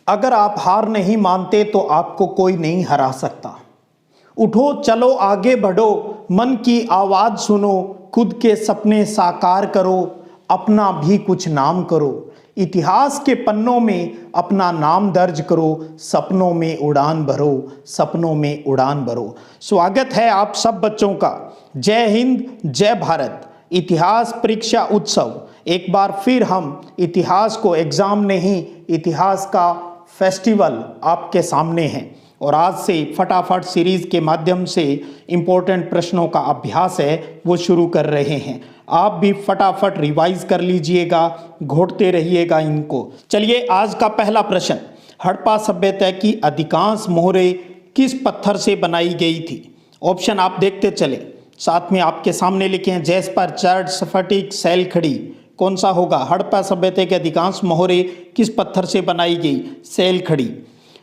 अगर आप हार नहीं मानते तो आपको कोई नहीं हरा सकता। उठो चलो आगे बढ़ो, मन की आवाज सुनो, खुद के सपने साकार करो, अपना भी कुछ नाम करो। इतिहास के पन्नों में अपना नाम दर्ज करो, सपनों में उड़ान भरो, सपनों में उड़ान भरो। स्वागत है आप सब बच्चों का। जय हिंद, जय भारत। इतिहास परीक्षा उत्सव, एक बार फिर हम इतिहास को एग्जाम नहीं, इतिहास का फेस्टिवल आपके सामने हैं। और आज से फटाफट सीरीज के माध्यम से इम्पोर्टेंट प्रश्नों का अभ्यास है वो शुरू कर रहे हैं। आप भी फटाफट रिवाइज कर लीजिएगा, घोटते रहिएगा इनको। चलिए आज का पहला प्रश्न, हड़प्पा सभ्यता की अधिकांश मोहरें किस पत्थर से बनाई गई थी? ऑप्शन आप देखते चले, साथ में आपके सामने लिखे हैं जैस्पर, चर्च, स्फटिक, सैलखड़ी। कौन सा होगा? हड़प्पा सभ्यता के अधिकांश मोहरें किस पत्थर से बनाई गई? सैलखड़ी।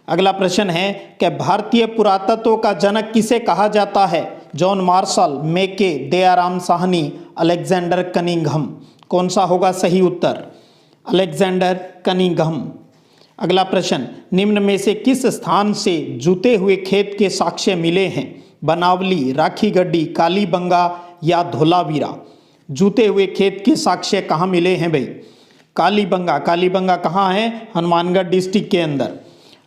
अगला प्रश्न है कि भारतीय पुरातत्व का जनक किसे कहा जाता है? जॉन मार्शल, मेके, दयाराम साहनी, अलेक्जेंडर कनिंघम। कौन सा होगा सही उत्तर? Alexander Cunningham. अगला प्रश्न, निम्न में से किस स्थान से जुते हुए खेत के साक्ष्य मिले हैं? बनावली, राखी गड्डी, कालीबंगा या धोलावीरा। जूते हुए खेत के साक्ष्य कहाँ मिले हैं भाई? कालीबंगा। कालीबंगा कहाँ है? हनुमानगढ़ डिस्ट्रिक्ट के अंदर।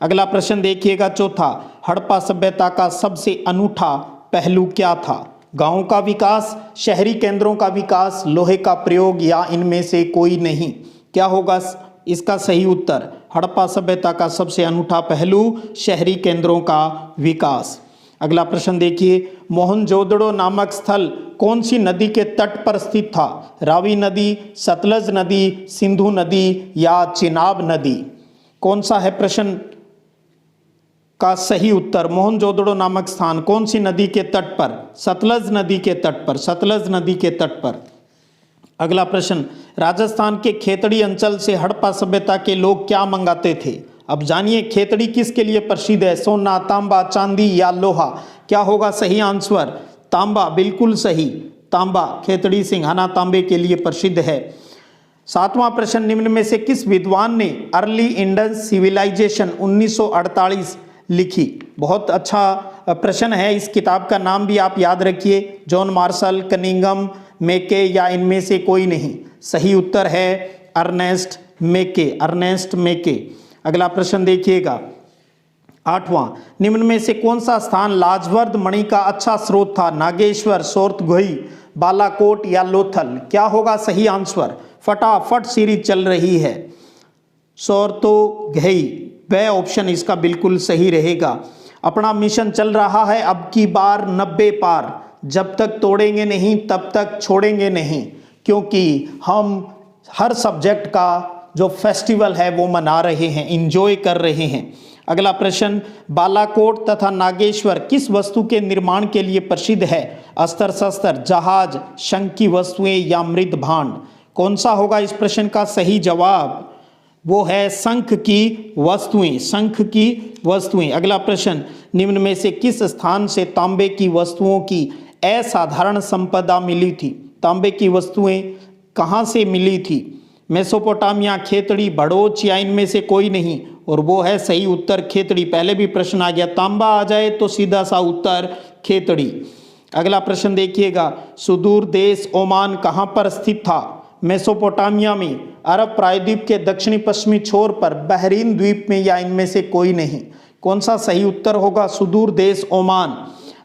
अगला प्रश्न देखिएगा चौथा, हड़प्पा सभ्यता का सबसे अनूठा पहलू क्या था? गांवों का विकास, शहरी केंद्रों का विकास, लोहे का प्रयोग या इनमें से कोई नहीं। क्या होगा इसका सही उत्तर? हड़प्पा सभ्यता का सबसे अनूठा पहलू शहरी केंद्रों का विकास। अगला प्रश्न देखिए, मोहनजोदड़ो नामक स्थल कौन सी नदी के तट पर स्थित था? रावी नदी, सतलज नदी, सिंधु नदी या चिनाब नदी। कौन सा है प्रश्न का सही उत्तर? मोहनजोदड़ो नामक स्थान कौन सी नदी के तट पर? सतलज नदी के तट पर, सतलज नदी के तट पर। अगला प्रश्न, राजस्थान के खेतड़ी अंचल से हड़प्पा सभ्यता के लोग क्या मंगाते थे? अब जानिए खेतड़ी किसके लिए प्रसिद्ध है? सोना, तांबा, चांदी या लोहा। क्या होगा सही आंसर? तांबा, बिल्कुल सही। तांबा, खेतड़ी सिंघाना तांबे के लिए प्रसिद्ध है। सातवां प्रश्न, निम्न में से किस विद्वान ने अर्ली इंडस सिविलाइजेशन 1948 लिखी? बहुत अच्छा प्रश्न है। इस किताब का नाम भी आप याद रखिए, जॉन मार्शल, कनिंघम, मेके या इनमें से कोई नहीं। सही उत्तर है अर्नेस्ट मेके, अर्नेस्ट मेके। अगला प्रश्न देखिएगा आठवां, निम्न में से कौन सा स्थान लाजवर्द मणि का अच्छा स्रोत था? नागेश्वर, सोरतघई, बालाकोट या लोथल। क्या होगा सही आंसर? फटाफट सीरीज चल रही है। सोरतघई, वह ऑप्शन इसका बिल्कुल सही रहेगा। अपना मिशन चल रहा है अब की बार 90 पार, जब तक तोड़ेंगे नहीं तब तक छोड़ेंगे नहीं, क्योंकि हम हर सब्जेक्ट का जो फेस्टिवल है वो मना रहे हैं, इंजॉय कर रहे हैं। अगला प्रश्न, बालाकोट तथा नागेश्वर किस वस्तु के निर्माण के लिए प्रसिद्ध है? अस्त्र शस्त्र, जहाज, शंख की वस्तुएं या मृद भांड। कौन सा होगा इस प्रश्न का सही जवाब? वो है शंख की वस्तुएं, शंख की वस्तुएं। अगला प्रश्न, निम्न में से किस स्थान से तांबे की वस्तुओं की असाधारण संपदा मिली थी? तांबे की वस्तुएं कहाँ से मिली थी? मेसोपोटामिया, खेतड़ी, भड़ोच या इनमें से कोई नहीं। और वो है सही उत्तर खेतड़ी। पहले भी प्रश्न आ गया, तांबा आ जाए तो सीधा सा उत्तर खेतड़ी। अगला प्रश्न देखिएगा, सुदूर देश ओमान कहाँ पर स्थित था? मेसोपोटामिया में, अरब प्रायद्वीप के दक्षिणी पश्चिमी छोर पर, बहरीन द्वीप में या इनमें से कोई नहीं। कौन सा सही उत्तर होगा? सुदूर देश ओमान,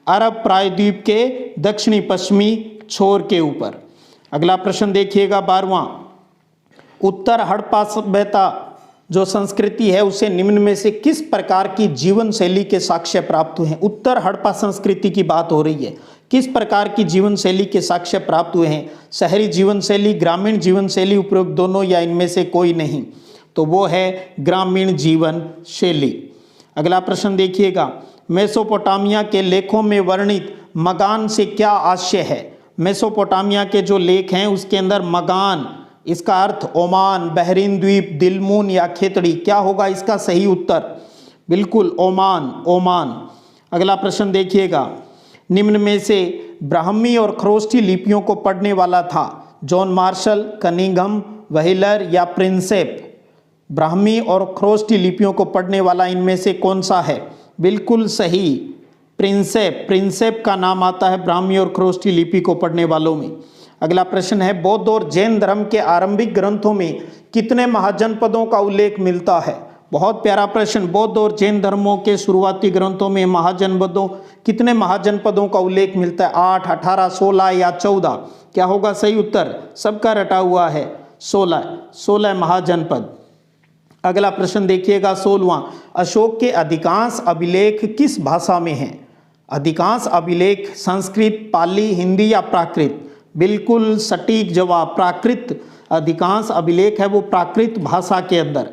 अरब प्रायद्वीप के दक्षिणी पश्चिमी छोर के ऊपर। अगला प्रश्न देखिएगा 12वां, उत्तर हड़प्पा सभ्यता जो संस्कृति है उसे निम्न में से किस प्रकार की जीवन शैली के साक्ष्य प्राप्त हुए हैं? उत्तर हड़प्पा संस्कृति की बात हो रही है। किस प्रकार की जीवन शैली के साक्ष्य प्राप्त हुए हैं? शहरी जीवन शैली, ग्रामीण जीवन शैली, उपरोक्त दोनों या इनमें से कोई नहीं। तो वो है ग्रामीण जीवन शैली। अगला प्रश्न देखिएगा, मेसोपोटामिया के लेखों में वर्णित मगान से क्या आशय है? मेसोपोटामिया के जो लेख हैं उसके अंदर मगान, इसका अर्थ ओमान, बहरीन द्वीप, दिलमून या खेतड़ी। क्या होगा इसका सही उत्तर? बिल्कुल ओमान, ओमान। अगला प्रश्न देखिएगा, निम्न में से ब्राह्मी और खरोष्ठी लिपियों को पढ़ने वाला था? जॉन मार्शल, कनिंघम, व्हीलर या प्रिंसेप। ब्राह्मी और ख्रोष्टी लिपियों को पढ़ने वाला इनमें से कौन सा है? बिल्कुल सही, प्रिंसेप। प्रिंसेप का नाम आता है ब्राह्मी और ख्रोष्टी लिपि को पढ़ने वालों में। अगला प्रश्न है, बौद्ध और जैन धर्म के आरंभिक ग्रंथों में कितने महाजनपदों का उल्लेख मिलता है? बहुत प्यारा प्रश्न। बौद्ध और जैन धर्मों के शुरुआती ग्रंथों में कितने महाजनपदों का उल्लेख मिलता है? 8, 18, 16 या 14? क्या होगा सही उत्तर? सबका रटा हुआ है 16 महाजनपद। अगला प्रश्न देखिएगा 16वां, अशोक के अधिकांश अभिलेख किस भाषा में हैं? अधिकांश अभिलेख संस्कृत, पाली, हिंदी या प्राकृत? बिल्कुल सटीक जवाब, प्राकृत। अधिकांश अभिलेख है वो प्राकृत भाषा के अंदर।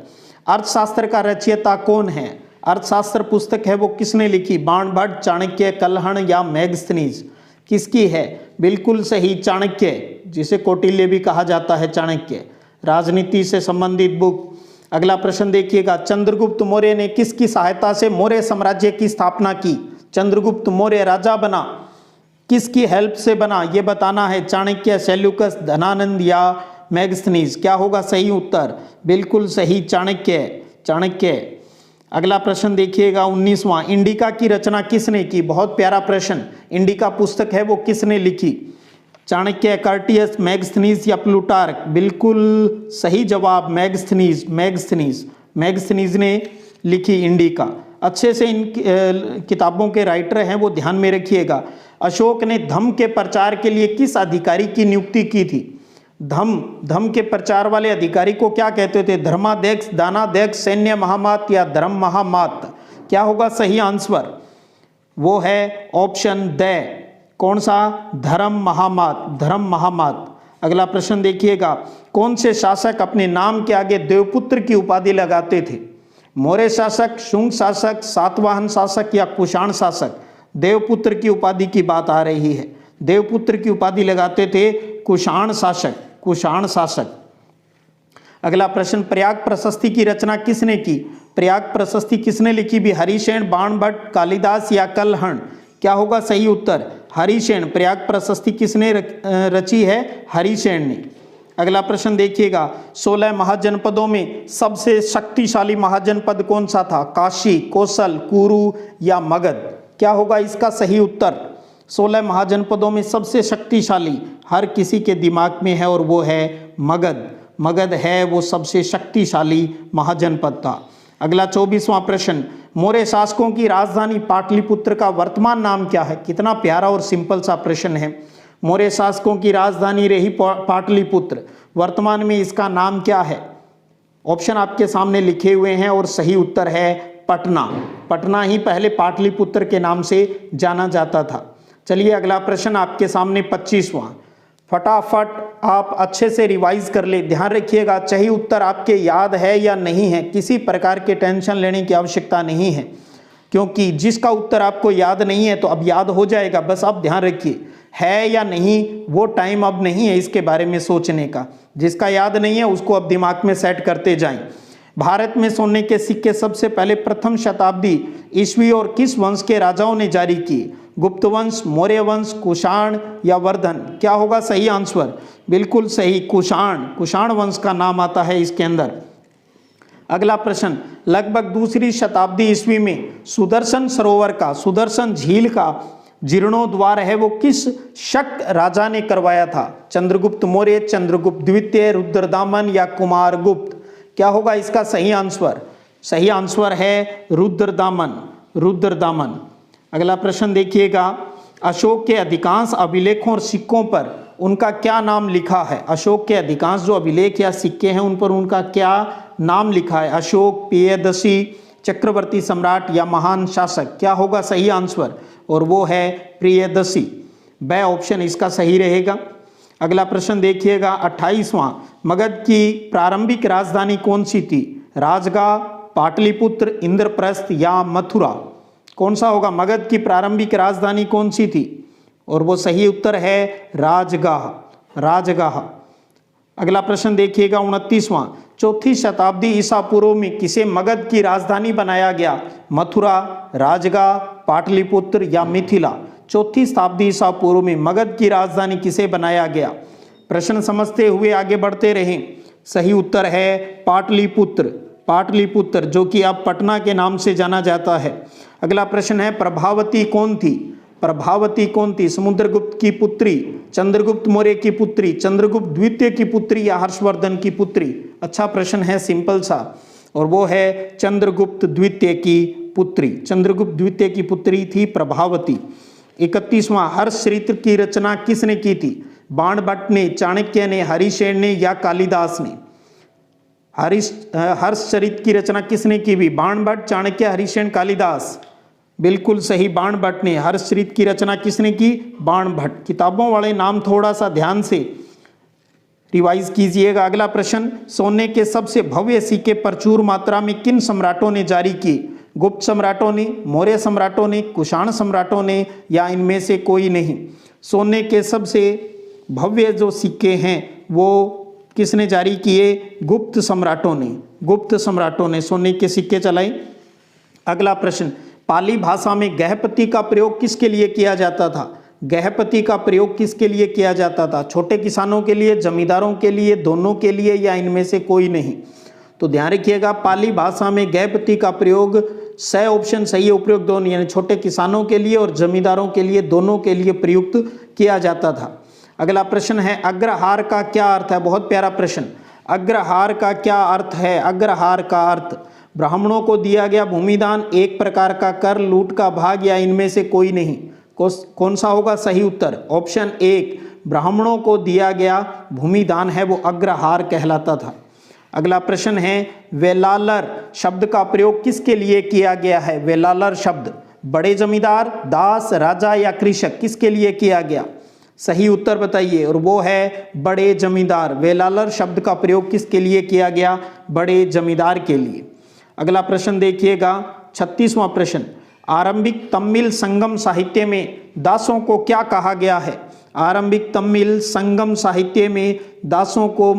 अर्थशास्त्र का रचयिता कौन है? अर्थशास्त्र पुस्तक है वो किसने लिखी? बाणभट्ट, चाणक्य, कलहण या मेगस्थनीज? किसकी है? बिल्कुल सही, चाणक्य, जिसे कौटिल्य भी कहा जाता है, चाणक्य। राजनीति से संबंधित बुक। अगला प्रश्न देखिएगा, चंद्रगुप्त मौर्य ने किसकी सहायता से मौर्य साम्राज्य की स्थापना की? चंद्रगुप्त मौर्य राजा बना, किसकी हेल्प से बना ये बताना है। चाणक्य, सेल्यूकस, धनानंद या मेगस्थनीज? क्या होगा सही उत्तर? बिल्कुल सही, चाणक्य। अगला प्रश्न देखिएगा 19वां, इंडिका की रचना किसने की? बहुत प्यारा प्रश्न। इंडिका पुस्तक है वो किसने लिखी? चाणक्य, कर्टियस, मेगस्थनीज या प्लूटार्क? बिल्कुल सही जवाब, मेगस्थनीज ने लिखी इंडिका। अच्छे से इन किताबों के राइटर हैं वो ध्यान में रखिएगा। अशोक ने धम्म के प्रचार के लिए किस अधिकारी की नियुक्ति की थी? धम्म के प्रचार वाले अधिकारी को क्या कहते थे? धर्माध्यक्ष, दानाध्यक्ष, सैन्य महामात या धर्म महामात? क्या होगा सही आंसर? वो है ऑप्शन द, कौन सा? धर्म महामात। अगला प्रश्न देखिएगा, कौन से शासक अपने नाम के आगे देवपुत्र की उपाधि लगाते थे? मौर्य शासक, शुंग शासक, सातवाहन शासक या कुषाण शासक? देवपुत्र की उपाधि की बात आ रही है। देवपुत्र की उपाधि लगाते थे कुषाण शासक। अगला प्रश्न, प्रयाग प्रशस्ति की रचना किसने की? प्रयाग प्रशस्ति किसने लिखी भी? हरिसेन, बाणभट्ट, कालिदास या कलहण? क्या होगा सही उत्तर? हरिसेन। प्रयाग प्रशस्ति किसने रची है? हरिसेन ने। अगला प्रश्न देखिएगा, 16 महाजनपदों में सबसे शक्तिशाली महाजनपद कौन सा था? काशी, कौशल, कुरु या मगध? क्या होगा इसका सही उत्तर? 16 महाजनपदों में सबसे शक्तिशाली हर किसी के दिमाग में है और वो है मगध है वो सबसे शक्तिशाली महाजनपद था। अगला 24वां प्रश्न, मौर्य शासकों की राजधानी पाटलिपुत्र का वर्तमान नाम क्या है? कितना प्यारा और सिंपल सा प्रश्न है। मौर्य शासकों की राजधानी रही पाटलिपुत्र, वर्तमान में इसका नाम क्या है? ऑप्शन आपके सामने लिखे हुए हैं और सही उत्तर है पटना ही पहले पाटलिपुत्र के नाम से जाना जाता था। चलिए अगला प्रश्न आपके सामने 25वां, फटाफट आप अच्छे से रिवाइज कर ले। ध्यान रखिएगा सही उत्तर आपके याद है या नहीं है, किसी प्रकार के टेंशन लेने की आवश्यकता नहीं है, क्योंकि जिसका उत्तर आपको याद नहीं है तो अब याद हो जाएगा। बस आप ध्यान रखिए, है या नहीं वो टाइम अब नहीं है इसके बारे में सोचने का। जिसका याद नहीं है उसको अब दिमाग में सेट करते जाएं। भारत में सोने के सिक्के सबसे पहले प्रथम शताब्दी ईस्वी और किस वंश के राजाओं ने जारी किए? गुप्त वंश, मौर्य वंश, कुषाण या वर्धन? क्या होगा सही आंसर? बिल्कुल सही, कुषाण वंश का नाम आता है इसके अंदर। अगला प्रश्न, लगभग दूसरी शताब्दी ईस्वी में सुदर्शन झील का जीर्णोद्वार है वो किस शक राजा ने करवाया था? चंद्रगुप्त मौर्य, चंद्रगुप्त द्वितीय, रुद्रदामन या कुमारगुप्त? क्या होगा इसका सही आंसर? सही आंसर है रुद्रदामन। अगला प्रश्न देखिएगा, अशोक के अधिकांश अभिलेखों और सिक्कों पर उनका क्या नाम लिखा है? अशोक के अधिकांश जो अभिलेख या सिक्के हैं उन पर उनका क्या नाम लिखा है? अशोक, प्रियदर्शी, चक्रवर्ती सम्राट या महान शासक? क्या होगा सही आंसर? और वो है प्रियदर्शी। ब ऑप्शन इसका सही रहेगा। अगला प्रश्न देखिएगा 28वां, मगध की प्रारंभिक राजधानी कौन सी थी? राजगाह, पाटलिपुत्र, इंद्रप्रस्थ या मथुरा? कौन सा होगा? मगध की प्रारंभिक राजधानी कौन सी थी? और वो सही उत्तर है राजगाह। अगला प्रश्न देखिएगा 29वां, चौथी शताब्दी ईसा पूर्व में किसे मगध की राजधानी बनाया गया? मथुरा, राजगाह, पाटलिपुत्र या मिथिला? चौथी शताब्दी ईसा पूर्व में मगध की राजधानी किसे बनाया गया? प्रश्न समझते हुए आगे बढ़ते रहें। सही उत्तर है पाटलिपुत्र। पाटलिपुत्र जो कि अब पटना के नाम से जाना जाता है। अगला प्रश्न है प्रभावती कौन थी? प्रभावती कौन थी? समुद्रगुप्त की पुत्री, चंद्रगुप्त मौर्य की पुत्री, चंद्रगुप्त द्वितीय की पुत्री या हर्षवर्धन की पुत्री? अच्छा प्रश्न है, सिंपल सा, और वो है चंद्रगुप्त द्वितीय की पुत्री। चंद्रगुप्त द्वितीय की पुत्री थी प्रभावती। 31वां, हर्षचरित्र की रचना किसने की थी? बाणभट्ट ने, चाणक्य ने, हरिशेन ने या कालिदास ने? हर्षचरित्र की रचना किसने की भी? बाणभट्ट, चाणक्य, हरिशेन, कालिदास? बिल्कुल सही, बाणभट्ट ने। हर्षचरित्र की रचना किसने की? बाणभट्ट। किताबों वाले नाम थोड़ा सा ध्यान से रिवाइज कीजिएगा। अगला प्रश्न, सोने के सबसे भव्य सिक्के प्रचुर मात्रा में किन सम्राटों ने जारी किए? गुप्त सम्राटों ने, मौर्य सम्राटों ने, कुषाण सम्राटों ने या इनमें से कोई नहीं? सोने के सबसे भव्य जो सिक्के हैं वो किसने जारी किए? गुप्त सम्राटों ने। गुप्त सम्राटों ने सोने के सिक्के चलाए। अगला प्रश्न, पाली भाषा में गहपति का प्रयोग किसके लिए किया जाता था? गहपति का प्रयोग किसके लिए किया जाता था? छोटे किसानों के लिए, जमींदारों के लिए, दोनों के लिए या इनमें से कोई नहीं? तो ध्यान रखिएगा, पाली भाषा में गहपति का प्रयोग स ऑप्शन सही है, उपयुक्त दोनों, यानी छोटे किसानों के लिए और जमींदारों के लिए, दोनों के लिए प्रयुक्त किया जाता था। अगला प्रश्न है अग्रहार का क्या अर्थ है? बहुत प्यारा प्रश्न। अग्रहार का क्या अर्थ है? अग्रहार का अर्थ ब्राह्मणों को दिया गया भूमिदान, एक प्रकार का कर, लूट का भाग या इनमें से कोई नहीं? कौन सा होगा सही उत्तर? ऑप्शन 1, ब्राह्मणों को दिया गया भूमिदान है वो अग्रहार कहलाता था। अगला प्रश्न है वेलालर शब्द का प्रयोग किसके लिए किया गया है? वेलालर शब्द बड़े जमींदार, दास, राजा या कृषक, किसके लिए किया गया? सही उत्तर बताइए, और वो है बड़े जमींदार। वेलालर शब्द का प्रयोग किसके लिए किया गया? बड़े जमींदार के लिए। अगला प्रश्न देखिएगा, 36वां प्रश्न, आरंभिक तमिल संगम साहित्य में दासों को क्या कहा गया है? आरंभिक तमिल संगम साहित्य में दासों को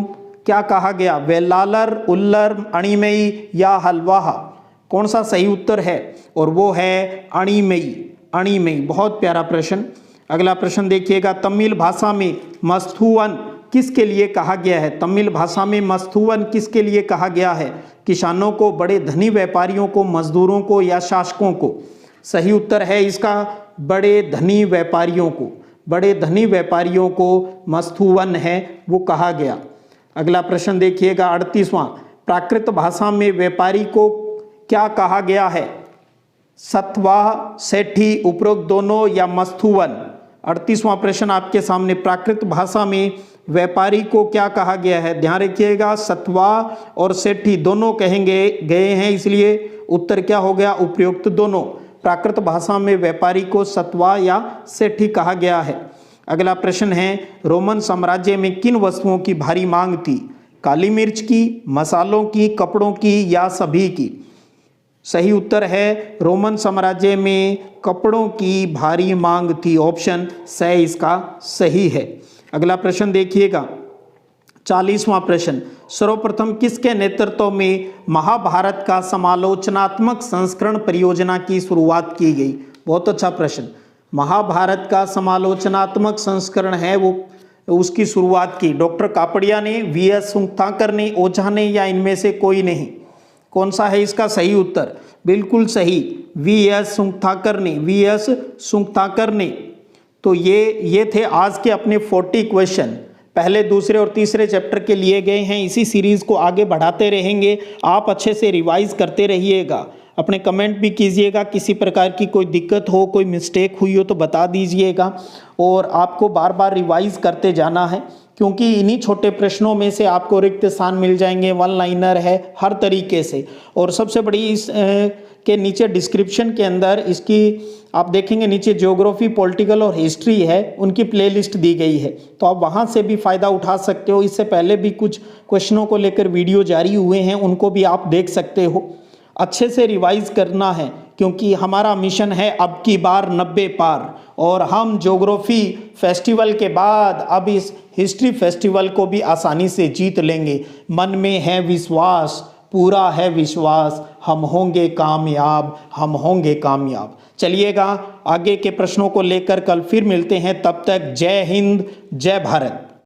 क्या कहा गया? वेलालर, उल्लर, अणिमेई या हलवाहा? कौन सा सही उत्तर है? और वो है अणिमेई। अणिमेई, बहुत प्यारा प्रश्न। अगला प्रश्न देखिएगा, तमिल भाषा में मस्थुवन किसके लिए कहा गया है? तमिल भाषा में मस्थुवन किसके लिए कहा गया है? किसानों को, बड़े धनी व्यापारियों को, मजदूरों को या शासकों को? सही उत्तर है इसका बड़े धनी व्यापारियों को। बड़े धनी व्यापारियों को मस्थुवन है वो कहा गया। अगला प्रश्न देखिएगा, 38वां, प्राकृत भाषा में व्यापारी को क्या कहा गया है? सतवाह, सेठी, उपरोक्त दोनों या मस्थुवन? 38वां प्रश्न आपके सामने, प्राकृत भाषा में व्यापारी को क्या कहा गया है? ध्यान रखिएगा, सतवाह और सेठी दोनों कहेंगे गए हैं, इसलिए उत्तर क्या हो गया? उपयुक्त दोनों। प्राकृत भाषा में व्यापारी को सतवाह या सेठी कहा गया है। अगला प्रश्न है, रोमन साम्राज्य में किन वस्तुओं की भारी मांग थी? काली मिर्च की, मसालों की, कपड़ों की या सभी की? सही उत्तर है रोमन साम्राज्य में कपड़ों की भारी मांग थी। ऑप्शन स इसका सही है। अगला प्रश्न देखिएगा, 40वां प्रश्न, सर्वप्रथम किसके नेतृत्व में महाभारत का समालोचनात्मक संस्करण परियोजना की शुरुआत की गई? बहुत अच्छा प्रश्न। महाभारत का समालोचनात्मक संस्करण है वो उसकी शुरुआत की डॉक्टर कापड़िया ने, वी.एस. सुंगथाकर ने, ओझा ने या इनमें से कोई नहीं? कौन सा है इसका सही उत्तर? बिल्कुल सही, वी.एस. सुंगथाकर ने। वी.एस. सुंगथाकर ने। तो ये थे आज के अपने 40 क्वेश्चन, पहले, दूसरे और तीसरे चैप्टर के लिए गए हैं। इसी सीरीज़ को आगे बढ़ाते रहेंगे। आप अच्छे से रिवाइज करते रहिएगा। अपने कमेंट भी कीजिएगा, किसी प्रकार की कोई दिक्कत हो, कोई मिस्टेक हुई हो तो बता दीजिएगा। और आपको बार बार रिवाइज करते जाना है, क्योंकि इन्हीं छोटे प्रश्नों में से आपको रिक्त स्थान मिल जाएंगे, वन लाइनर है, हर तरीके से। और सबसे बड़ी इस के नीचे डिस्क्रिप्शन के अंदर इसकी आप देखेंगे, नीचे ज्योग्राफी, पॉलिटिकल और हिस्ट्री है, उनकी प्लेलिस्ट दी गई है, तो आप वहां से भी फ़ायदा उठा सकते हो। इससे पहले भी कुछ क्वेश्चनों को लेकर वीडियो जारी हुए हैं, उनको भी आप देख सकते हो। अच्छे से रिवाइज करना है, क्योंकि हमारा मिशन है अब की बार 90 पार, और हम ज्योग्राफी फेस्टिवल के बाद अब इस हिस्ट्री फेस्टिवल को भी आसानी से जीत लेंगे। मन में है विश्वास, पूरा है विश्वास, हम होंगे कामयाब, हम होंगे कामयाब। चलिएगा आगे के प्रश्नों को लेकर कल फिर मिलते हैं, तब तक जय हिंद, जय भारत।